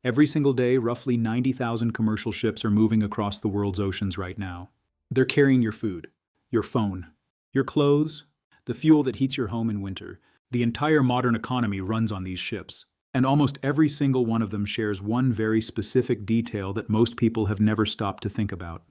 Every single day, roughly 90,000 commercial ships are moving across the world's oceans right now. They're carrying your food, your phone, your clothes, the fuel that heats your home in winter. The entire modern economy runs on these ships, and almost every single one of them shares one very specific detail that most people have never stopped to think about.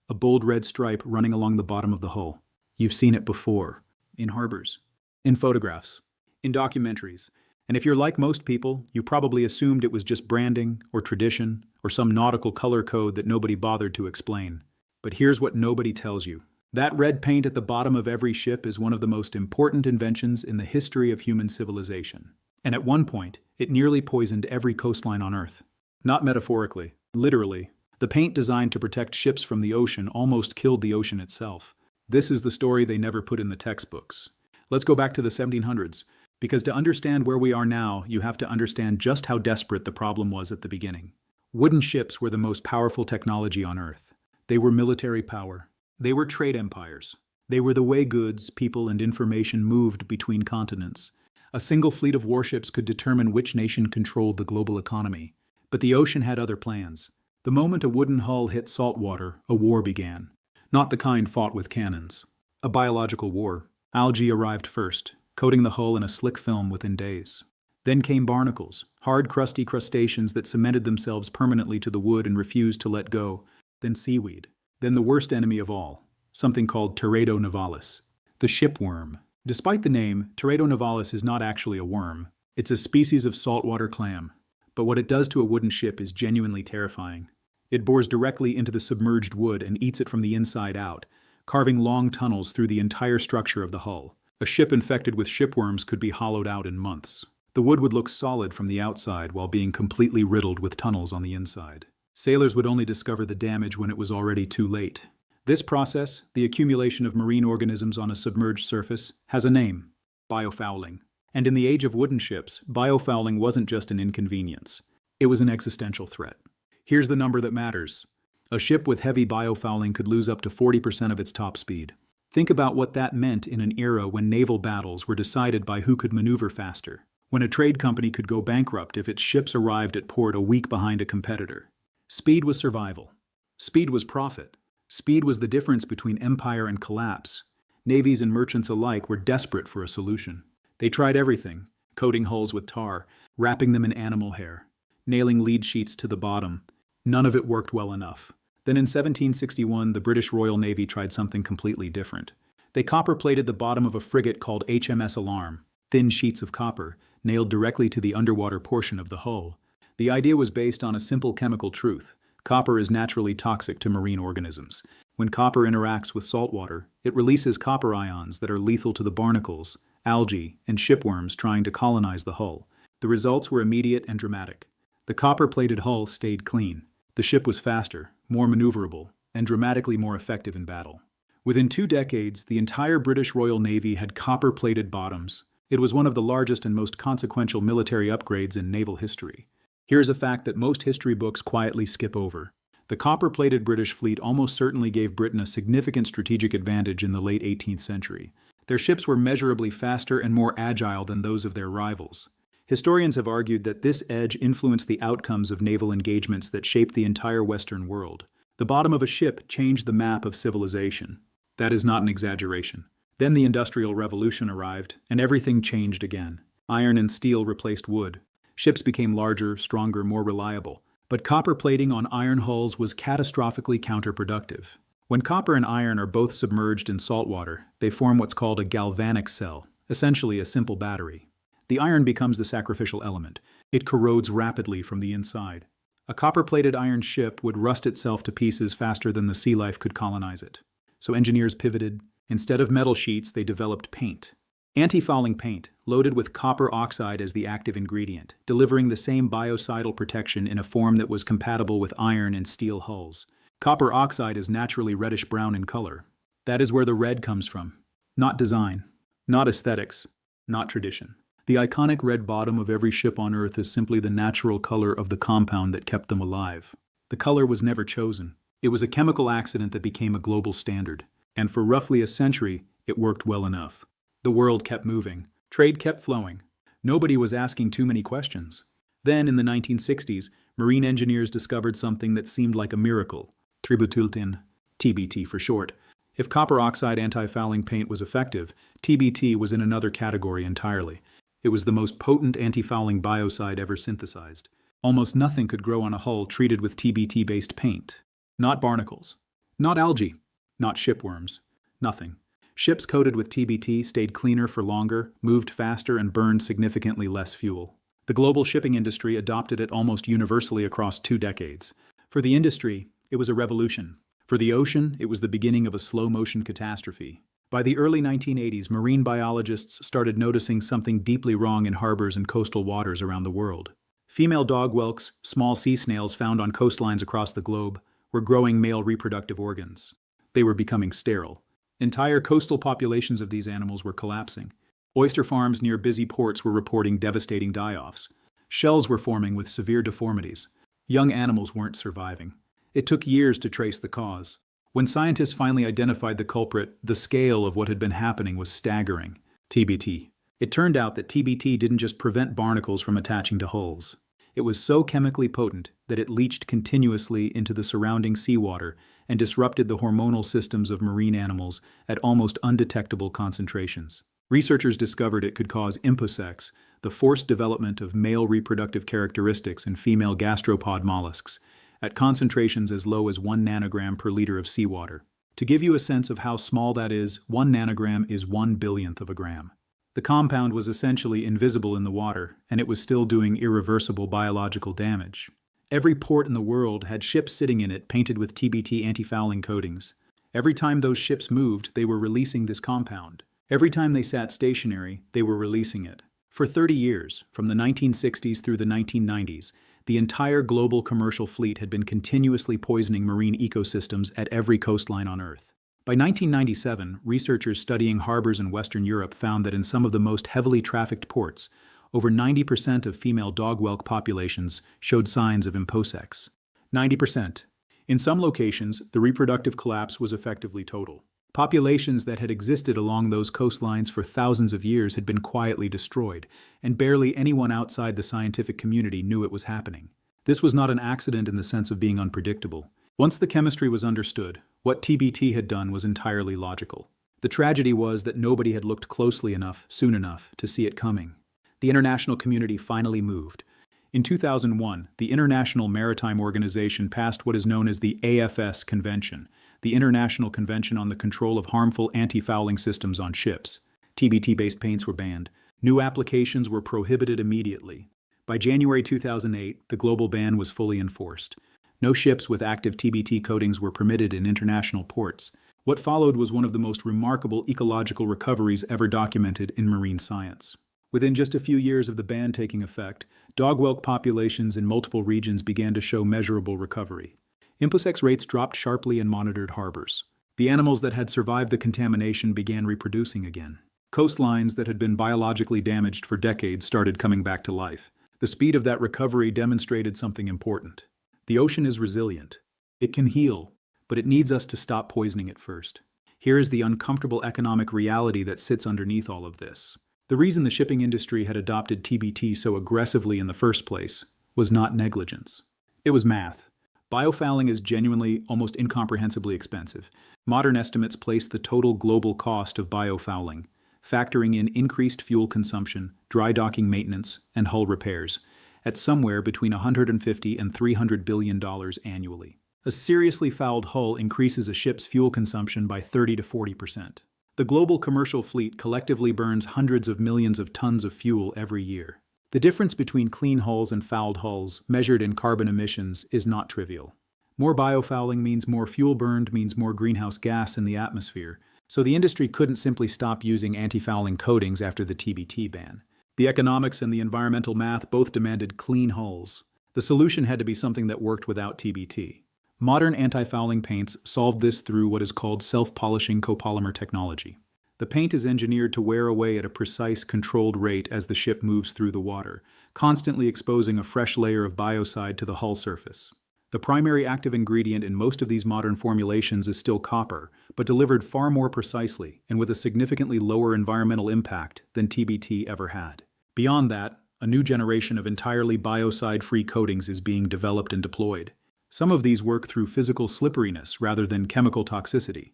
A bold red stripe running along the bottom of the hull. You've seen it before, in harbors, in photographs, in documentaries. And if you're like most people, you probably assumed it was just branding or tradition or some nautical color code that nobody bothered to explain. But here's what nobody tells you. That red paint at the bottom of every ship is one of the most important inventions in the history of human civilization. And at one point, it nearly poisoned every coastline on Earth. Not metaphorically, literally. The paint designed to protect ships from the ocean almost killed the ocean itself. This is the story they never put in the textbooks. Let's go back to the 1700s. Because to understand where we are now, you have to understand just how desperate the problem was at the beginning. Wooden ships were the most powerful technology on Earth. They were military power. They were trade empires. They were the way goods, people, and information moved between continents. A single fleet of warships could determine which nation controlled the global economy. But the ocean had other plans. The moment a wooden hull hit salt water, a war began. Not the kind fought with cannons. A biological war. Algae arrived first, coating the hull in a slick film within days. Then came barnacles, hard, crusty crustaceans that cemented themselves permanently to the wood and refused to let go. Then seaweed. Then the worst enemy of all, something called Teredo nivalis, the shipworm. Despite the name, Teredo nivalis is not actually a worm. It's a species of saltwater clam. But what it does to a wooden ship is genuinely terrifying. It bores directly into the submerged wood and eats it from the inside out, carving long tunnels through the entire structure of the hull. A ship infected with shipworms could be hollowed out in months. The wood would look solid from the outside while being completely riddled with tunnels on the inside. Sailors would only discover the damage when it was already too late. This process, the accumulation of marine organisms on a submerged surface, has a name: biofouling. And in the age of wooden ships, biofouling wasn't just an inconvenience. It was an existential threat. Here's the number that matters. A ship with heavy biofouling could lose up to 40% of its top speed. Think about what that meant in an era when naval battles were decided by who could maneuver faster, when a trade company could go bankrupt if its ships arrived at port a week behind a competitor. Speed was survival. Speed was profit. Speed was the difference between empire and collapse. Navies and merchants alike were desperate for a solution. They tried everything: coating hulls with tar, wrapping them in animal hair, nailing lead sheets to the bottom. None of it worked well enough. Then in 1761, the British Royal Navy tried something completely different. They copper-plated the bottom of a frigate called HMS Alarm, thin sheets of copper, nailed directly to the underwater portion of the hull. The idea was based on a simple chemical truth. Copper is naturally toxic to marine organisms. When copper interacts with salt water, it releases copper ions that are lethal to the barnacles, algae, and shipworms trying to colonize the hull. The results were immediate and dramatic. The copper-plated hull stayed clean. The ship was faster, more maneuverable, and dramatically more effective in battle. Within 2 decades, the entire British Royal Navy had copper-plated bottoms. It was one of the largest and most consequential military upgrades in naval history. Here's a fact that most history books quietly skip over. The copper-plated British fleet almost certainly gave Britain a significant strategic advantage in the late 18th century. Their ships were measurably faster and more agile than those of their rivals. Historians have argued that this edge influenced the outcomes of naval engagements that shaped the entire Western world. The bottom of a ship changed the map of civilization. That is not an exaggeration. Then the Industrial Revolution arrived, and everything changed again. Iron and steel replaced wood. Ships became larger, stronger, more reliable. But copper plating on iron hulls was catastrophically counterproductive. When copper and iron are both submerged in salt water, they form what's called a galvanic cell, essentially a simple battery. The iron becomes the sacrificial element. It corrodes rapidly from the inside. A copper-plated iron ship would rust itself to pieces faster than the sea life could colonize it. So engineers pivoted. Instead of metal sheets, they developed paint. Antifouling paint, loaded with copper oxide as the active ingredient, delivering the same biocidal protection in a form that was compatible with iron and steel hulls. Copper oxide is naturally reddish-brown in color. That is where the red comes from. Not design, not aesthetics, not tradition. The iconic red bottom of every ship on Earth is simply the natural color of the compound that kept them alive. The color was never chosen. It was a chemical accident that became a global standard. And for roughly a century, it worked well enough. The world kept moving. Trade kept flowing. Nobody was asking too many questions. Then, in the 1960s, marine engineers discovered something that seemed like a miracle: Tributyltin, TBT for short. If copper oxide antifouling paint was effective, TBT was in another category entirely. It was the most potent antifouling biocide ever synthesized. Almost nothing could grow on a hull treated with TBT-based paint. Not barnacles. Not algae. Not shipworms. Nothing. Ships coated with TBT stayed cleaner for longer, moved faster, and burned significantly less fuel. The global shipping industry adopted it almost universally across 2 decades. For the industry, it was a revolution. For the ocean, it was the beginning of a slow-motion catastrophe. By the early 1980s, marine biologists started noticing something deeply wrong in harbors and coastal waters around the world. Female dog whelks, small sea snails found on coastlines across the globe, were growing male reproductive organs. They were becoming sterile. Entire coastal populations of these animals were collapsing. Oyster farms near busy ports were reporting devastating die-offs. Shells were forming with severe deformities. Young animals weren't surviving. It took years to trace the cause. When scientists finally identified the culprit, the scale of what had been happening was staggering. TBT. It turned out that TBT didn't just prevent barnacles from attaching to hulls. It was so chemically potent that it leached continuously into the surrounding seawater and disrupted the hormonal systems of marine animals at almost undetectable concentrations. Researchers discovered it could cause imposex, the forced development of male reproductive characteristics in female gastropod mollusks, at concentrations as low as 1 nanogram per liter of seawater. To give you a sense of how small that is, 1 nanogram is 1/1000th of a gram. The compound was essentially invisible in the water, and it was still doing irreversible biological damage. Every port in the world had ships sitting in it painted with TBT antifouling coatings. Every time those ships moved, they were releasing this compound. Every time they sat stationary, they were releasing it. For 30 years, from the 1960s through the 1990s, the entire global commercial fleet had been continuously poisoning marine ecosystems at every coastline on Earth. By 1997, researchers studying harbors in Western Europe found that in some of the most heavily trafficked ports, over 90% of female dog whelk populations showed signs of imposex. 90%. In some locations, the reproductive collapse was effectively total. Populations that had existed along those coastlines for thousands of years had been quietly destroyed, and barely anyone outside the scientific community knew it was happening. This was not an accident in the sense of being unpredictable. Once the chemistry was understood, what TBT had done was entirely logical. The tragedy was that nobody had looked closely enough, soon enough, to see it coming. The international community finally moved. In 2001, the International Maritime Organization passed what is known as the AFS Convention, the International Convention on the Control of Harmful Anti-Fouling Systems on Ships. TBT-based paints were banned. New applications were prohibited immediately. By January 2008, the global ban was fully enforced. No ships with active TBT coatings were permitted in international ports. What followed was one of the most remarkable ecological recoveries ever documented in marine science. Within just a few years of the ban taking effect, dog whelk populations in multiple regions began to show measurable recovery. Imposex rates dropped sharply in monitored harbors. The animals that had survived the contamination began reproducing again. Coastlines that had been biologically damaged for decades started coming back to life. The speed of that recovery demonstrated something important. The ocean is resilient. It can heal, but it needs us to stop poisoning it first. Here is the uncomfortable economic reality that sits underneath all of this. The reason the shipping industry had adopted TBT so aggressively in the first place was not negligence. It was math. Biofouling is genuinely, almost incomprehensibly expensive. Modern estimates place the total global cost of biofouling, factoring in increased fuel consumption, dry docking maintenance, and hull repairs, at somewhere between $150 and $300 billion annually. A seriously fouled hull increases a ship's fuel consumption by 30 to 40%. The global commercial fleet collectively burns hundreds of millions of tons of fuel every year. The difference between clean hulls and fouled hulls, measured in carbon emissions, is not trivial. More biofouling means more fuel burned, means more greenhouse gas in the atmosphere, so the industry couldn't simply stop using antifouling coatings after the TBT ban. The economics and the environmental math both demanded clean hulls. The solution had to be something that worked without TBT. Modern antifouling paints solved this through what is called self-polishing copolymer technology. The paint is engineered to wear away at a precise, controlled rate as the ship moves through the water, constantly exposing a fresh layer of biocide to the hull surface. The primary active ingredient in most of these modern formulations is still copper, but delivered far more precisely and with a significantly lower environmental impact than TBT ever had. Beyond that, A new generation of entirely biocide-free coatings is being developed and deployed. Some of these work through physical slipperiness rather than chemical toxicity.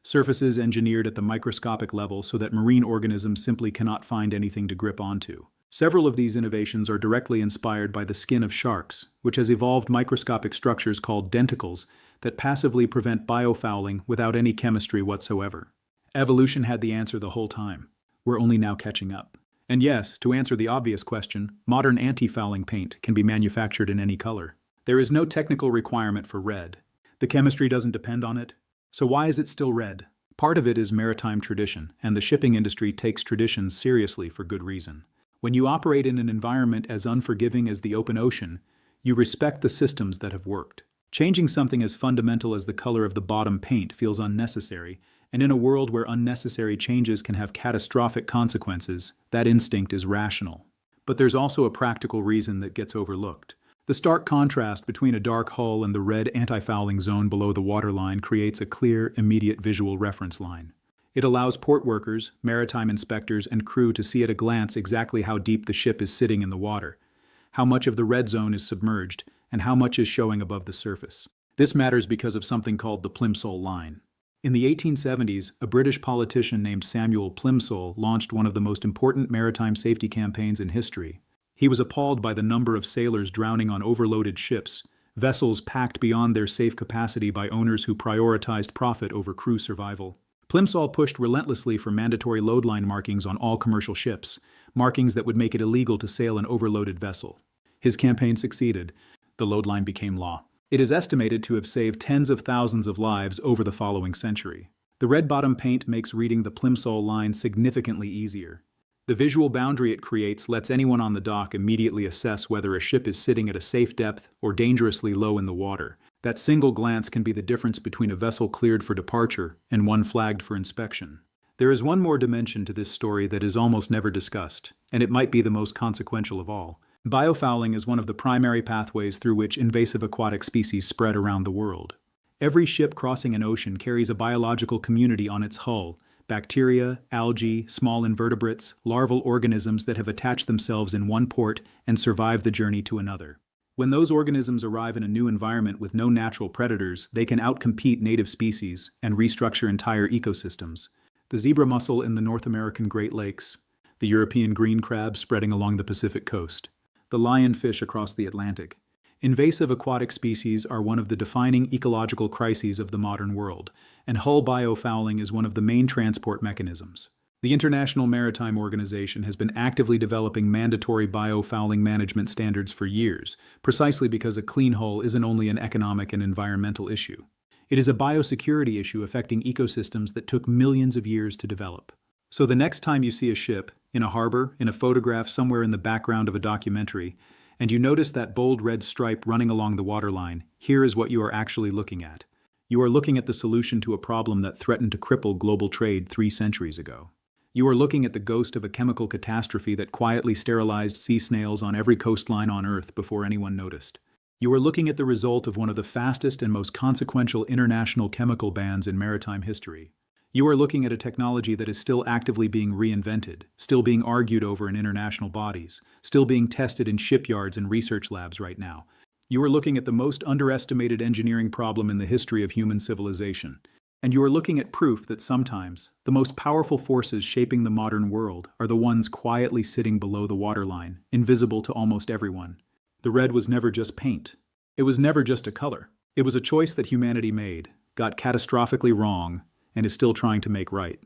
Surfaces engineered at the microscopic level so that marine organisms simply cannot find anything to grip onto. Several of these innovations are directly inspired by the skin of sharks, which has evolved microscopic structures called denticles that passively prevent biofouling without any chemistry whatsoever. Evolution had the answer the whole time. We're only now catching up. And yes, to answer the obvious question, modern anti-fouling paint can be manufactured in any color. There is no technical requirement for red. The chemistry doesn't depend on it. So why is it still red? Part of it is maritime tradition, and the shipping industry takes traditions seriously for good reason. When you operate in an environment as unforgiving as the open ocean, you respect the systems that have worked. Changing something as fundamental as the color of the bottom paint feels unnecessary, and in a world where unnecessary changes can have catastrophic consequences, that instinct is rational. But there's also a practical reason that gets overlooked. The stark contrast between a dark hull and the red anti-fouling zone below the waterline creates a clear, immediate visual reference line. It allows port workers, maritime inspectors, and crew to see at a glance exactly how deep the ship is sitting in the water, how much of the red zone is submerged, and how much is showing above the surface. This matters because of something called the Plimsoll line. In the 1870s, a British politician named Samuel Plimsoll launched one of the most important maritime safety campaigns in history. He was appalled by the number of sailors drowning on overloaded ships, vessels packed beyond their safe capacity by owners who prioritized profit over crew survival. Plimsoll pushed relentlessly for mandatory load line markings on all commercial ships, markings that would make it illegal to sail an overloaded vessel. His campaign succeeded. The load line became law. It is estimated to have saved tens of thousands of lives over the following century. The red bottom paint makes reading the Plimsoll line significantly easier. The visual boundary it creates lets anyone on the dock immediately assess whether a ship is sitting at a safe depth or dangerously low in the water. That single glance can be the difference between a vessel cleared for departure and one flagged for inspection. There is one more dimension to this story that is almost never discussed, and it might be the most consequential of all. Biofouling is one of the primary pathways through which invasive aquatic species spread around the world. Every ship crossing an ocean carries a biological community on its hull: bacteria, algae, small invertebrates, larval organisms that have attached themselves in one port and survived the journey to another. When those organisms arrive in a new environment with no natural predators, they can outcompete native species and restructure entire ecosystems. The zebra mussel in the North American Great Lakes, the European green crab spreading along the Pacific coast, the lionfish across the Atlantic. Invasive aquatic species are one of the defining ecological crises of the modern world, and hull biofouling is one of the main transport mechanisms. The International Maritime Organization has been actively developing mandatory biofouling management standards for years, precisely because a clean hull isn't only an economic and environmental issue. It is a biosecurity issue affecting ecosystems that took millions of years to develop. So the next time you see a ship, in a harbor, in a photograph somewhere in the background of a documentary, and you notice that bold red stripe running along the waterline, here is what you are actually looking at. You are looking at the solution to a problem that threatened to cripple global trade 3 centuries ago. You are looking at the ghost of a chemical catastrophe that quietly sterilized sea snails on every coastline on Earth before anyone noticed. You are looking at the result of one of the fastest and most consequential international chemical bans in maritime history. You are looking at a technology that is still actively being reinvented, still being argued over in international bodies, still being tested in shipyards and research labs right now. You are looking at the most underestimated engineering problem in the history of human civilization. And you are looking at proof that sometimes the most powerful forces shaping the modern world are the ones quietly sitting below the waterline, invisible to almost everyone. The red was never just paint. It was never just a color. It was a choice that humanity made, got catastrophically wrong, and is still trying to make right.